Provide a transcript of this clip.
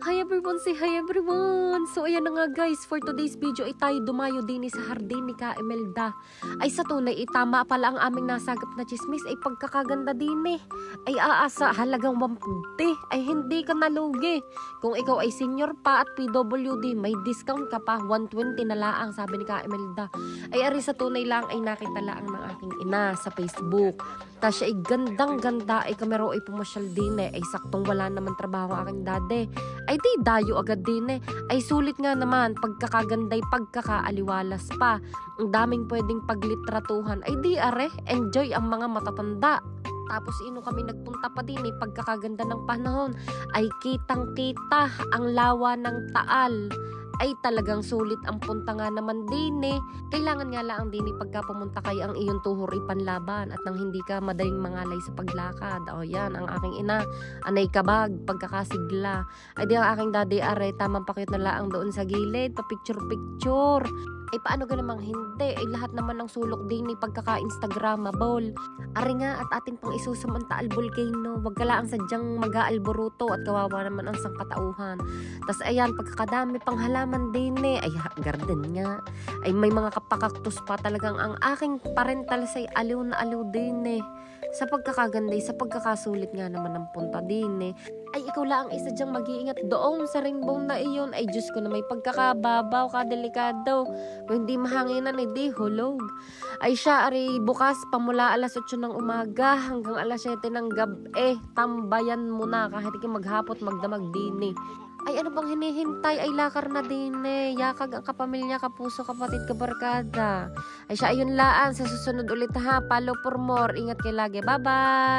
Hi everyone, say hi everyone! So ayan na nga guys, for today's video ay tayo dumayo din sa hardin ni Ka Imelda. Ay sa tunay, tama pala ang aming nasagap na chismis ay pagkakaganda din Ay aasa halagang 150, ay hindi ka nalugi. Kung ikaw ay senior pa at PWD, may discount ka pa, 120 na laang sabi ni Ka Imelda. Ay ari sa tunay lang ay nakita laang ng aking ina sa Facebook. Tapos siya ay gandang-ganda ay kamero ay pumasyal din ay saktong wala naman trabaho ang aking dade. Ay di dayo agad din ay sulit nga naman pagkakaganday pagkakaaliwalas pa. Ang daming pwedeng paglitratuhan ay di are enjoy ang mga matatanda. Tapos kami nagpunta pa din pagkakaganda ng panahon ay kitang kita ang lawa ng Taal. Ay talagang sulit ang punta nga naman din Kailangan nga lang din pagka pumunta kayo ang iyong tuhor ipanlaban at nang hindi ka madaling mangalay sa paglakad. O yan, ang aking ina, anay kabag, pagkakasigla. Ay di ang aking daddy are, tamang pakit na laang doon sa gilid, pa-picture-picture. Ay paano ka namang hindi? Ay lahat naman ng sulok din pagkaka-instagramable. Ari nga at atin pang isusum ang Taal Volcano. Wag ka lang sadyang mag-aalboruto at kawawa naman ang sangkatauhan. Tas ayan, pagkakadami pang halaman din ay garden nga. Ay may mga kapakaktus pa talagang ang aking parental say aliw na aliw din Sa pagkakaganday, sa pagkakasulit nga naman ng punta din Ay ikaw lang isa dyang mag-iingat doon sa rainbow na iyon. Ay Diyos ko na may pagkakababaw, kadelikado. Kung hindi mahanginan, di hulog. Ay siya, ari bukas pamula alas 8 ng umaga hanggang alas 7 ng gabi. Tambayan mo na kahit ikaw maghapot, magdamag din Ay ano bang hinihintay? Ay lakar na din Yakag ang kapamilya, kapuso, kapatid, kabarkada. Ay siya, ayun laan. Sa susunod ulit ha. Follow for more. Ingat kayo lagi. Bye-bye!